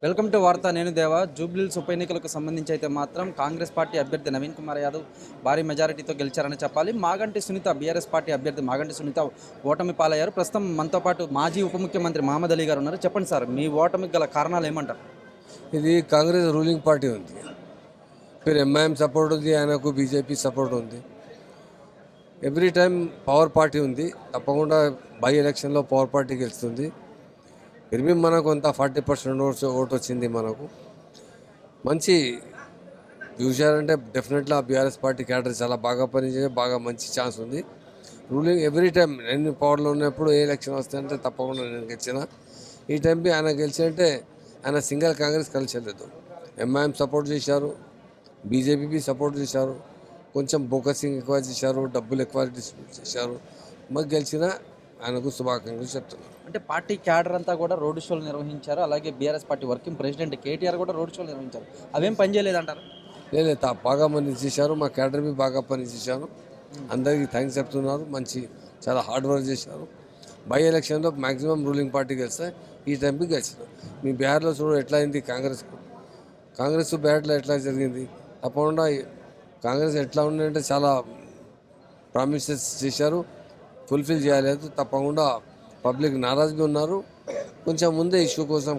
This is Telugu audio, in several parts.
వెల్కమ్ టు వార్త నేను దేవా. జూబ్లీహిల్స్ ఉప ఎన్నికలకు సంబంధించి అయితే మాత్రం కాంగ్రెస్ పార్టీ అభ్యర్థి నవీన్ కుమార్ యాదవ్ భారీ మెజారిటీతో గెలిచారని చెప్పాలి. మాగంటి సునీత బీఆర్ఎస్ పార్టీ అభ్యర్థి మాగంటి సునీత ఓటమి పాలయ్యారు. ప్రస్తుతం మనతో పాటు మాజీ ఉప ముఖ్యమంత్రి మహమ్మద్ అలీ గారు ఉన్నారు. చెప్పండి సార్, మీ ఓటమికి గల కారణాలు ఏమంటారు? ఇది కాంగ్రెస్ రూలింగ్ పార్టీ ఉంది. फिर ఎంఐఎం సపోర్ట్ ఉంది, ఆయనకు బీజేపీ సపోర్ట్ ఉంది. ఎవ్రీ టైం పవర్ పార్టీ ఉంది. తప్పకుండా బై ఎలక్షన్లో పవర్ పార్టీ గెలుస్తుంది. ఫిర్మీ మనకు కొంత 40% ఓటు వచ్చింది. మనకు మంచి చూశారంటే డెఫినెట్గా బీఆర్ఎస్ పార్టీ క్యాడర్ చాలా బాగా పనిచేసి బాగా మంచి ఛాన్స్ ఉంది. రూలింగ్ ఎవ్రీ టైం నేను పవర్లో ఉన్నప్పుడు ఏ ఎలక్షన్ వస్తాయంటే తప్పకుండా నేను గెలిచిన. ఈ టైంకి ఆయన గెలిచినట్టే ఆయన సింగిల్ కాంగ్రెస్ కలిసలేదు. ఎంఐఎం సపోర్ట్ చేశారు, బీజేపీ సపోర్ట్ చేశారు, కొంచెం ఫోకసింగ్ ఎక్కువ చేశారు, డబ్బులు ఎక్కువ డిస్ట్రిబ్యూట్ చేశారు. మాకు గెలిచిన ఆయనకు శుభాకాంక్షలు చెప్తున్నాను. అంటే పార్టీ క్యాడర్ అంతా కూడా రోడ్ షోలు నిర్వహించారు. అలాగే BRS party working president KTR కూడా రోడ్ షోలు నిర్వహించారు. అవేం పనిచేయలేదంటారు? లేదు, బాగా పని చేశారు. మా క్యాడర్ బి బాగా పని చేశారు. అందరికీ థ్యాంక్స్ చెప్తున్నారు. మంచి చాలా హార్డ్ వర్క్ చేశారు. బై ఎలక్షన్లో మ్యాక్సిమం రూలింగ్ పార్టీ గెలిస్తే ఈ టైంకి గెలిచారు. మీ బీహార్లో చూడ ఎట్లా అయింది కాంగ్రెస్ బీహార్లో ఎట్లా జరిగింది. తప్పకుండా కాంగ్రెస్ ఎట్లా ఉందంటే చాలా ప్రామిసెస్ చేశారు, ఫుల్ఫిల్ చేయలేదు. తప్పకుండా పబ్లిక్ నారాజ్గా ఉన్నారు. కొంచెం ముందే ఇష్యూ కోసం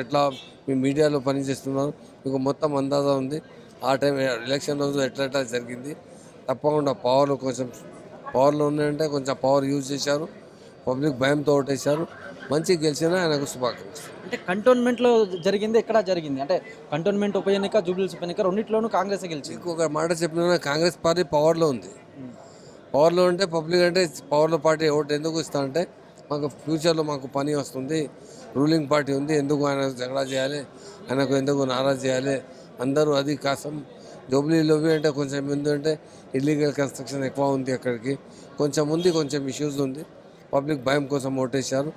ఎట్లా మీ మీడియాలో పనిచేస్తున్నారు, మీకు మొత్తం అందాజా ఉంది. ఆ టైం ఎలక్షన్ రోజు ఎట్లా జరిగింది. తప్పకుండా పవర్లో ఉన్నాయంటే కొంచెం పవర్ యూజ్ చేశారు. పబ్లిక్ భయంతో ఓటేశారు. మంచి గెలిచినా ఆయనకు శుభాకాంక్షలు. అంటే కంటోన్మెంట్లో జరిగింది, ఎక్కడ జరిగింది? అంటే కంటోన్మెంట్ ఉప ఎన్నిక, జూబ్లీహిల్స్ ఉప ఎన్నిక రెండింటిలోనూ కాంగ్రెస్ గెలిచింది. ఇంకొక మాట చెప్పిన కాంగ్రెస్ పార్టీ పవర్లో ఉంది. పవర్లో ఉంటే పబ్లిక్ అంటే పవర్లో పార్టీ ఓటు ఎందుకు ఇస్తా అంటే మాకు ఫ్యూచర్లో మాకు పని వస్తుంది, రూలింగ్ పార్టీ ఉంది, ఎందుకు ఆయన జగడా చేయాలి, ఆయనకు ఎందుకు నారాజ్ చేయాలి అందరూ. అది కాసం జూబ్లీలో అంటే కొంచెం ముందు అంటే ఇల్లీగల్ కన్స్ట్రక్షన్ ఎక్కువ ఉంది, అక్కడికి కొంచెం ఇష్యూస్ ఉంది. పబ్లిక్ భయం కోసం ఓటేశారు.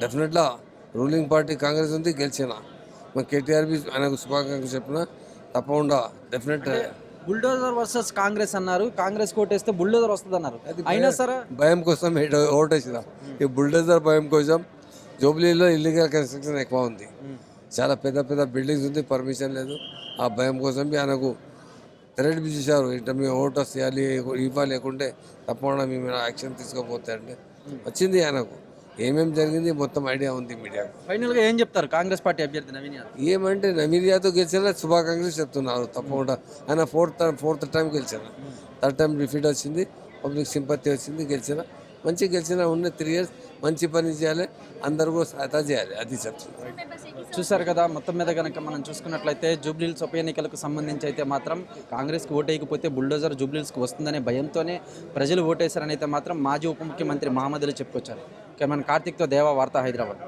డెఫినెట్గా రూలింగ్ పార్టీ కాంగ్రెస్ ఉంది, గెలిచిన. మా కేటీఆర్ బి ఆయనకు శుభాకాంక్షలు చెప్పిన. తప్పకుండా డెఫినెట్ బుల్డోజర్ వర్సెస్ కాంగ్రెస్ అన్నారు. కాంగ్రెస్ కోటేస్తే బుల్డోజర్ వస్తుంది అన్నారు. అయినా సరే భయం కోసం ఓటేసిన. ఈ బుల్డోజర్ భయం కోసం జూబ్లీలో ఇల్లీగల్ కన్స్ట్రక్షన్ ఎక్కువ ఉంది, చాలా పెద్ద బిల్డింగ్స్ ఉంది, పర్మిషన్ లేదు. ఆ భయం కోసం ఆయనకు థ్రెడ్ చేశారు. ఇట్లా మేము ఓటు వస్తాయి ఇవ్వాలి, లేకుంటే తప్పకుండా మేము యాక్షన్ తీసుకోపోతే అంటే వచ్చింది. ఆయనకు ఏమేమి జరిగింది మొత్తం ఐడియా ఉంది మీడియాకు. ఫైనల్గా ఏం చెప్తారు కాంగ్రెస్ పార్టీ అభ్యర్థి నవీన్ యాదవ్? ఏమంటే నవీన్ యాదవ్ గెలిచిన శుభాకాంక్షలు చెప్తున్నారు. తప్పకుండా ఆయన ఫోర్త్ టైం గెలిచిన. థర్డ్ టైం రిపీట్ వచ్చింది, పబ్లిక్ సింపతి వచ్చింది, గెలిచిన ఉన్న 3 years మంచి పని చేయాలి, అందరూ కూడా సహాయత చేయాలి, అది చెప్తున్నారు. చూసారు కదా, మొత్తం మీద కనుక మనం చూసుకున్నట్లయితే జూబ్లీహిల్స్ ఉప ఎన్నికలకు సంబంధించి అయితే మాత్రం కాంగ్రెస్కి ఓటేయకపోతే బుల్డోజర్ జూబ్లీహిల్స్కి వస్తుందనే భయంతోనే ప్రజలు ఓటేశారని అయితే మాత్రం మాజీ ఉప ముఖ్యమంత్రి మహమ్మద్ అలీ చెప్పుకొచ్చారు. కెమెరామెన్ కార్తిక్తో దేవా, వార్త హైదరాబాద్.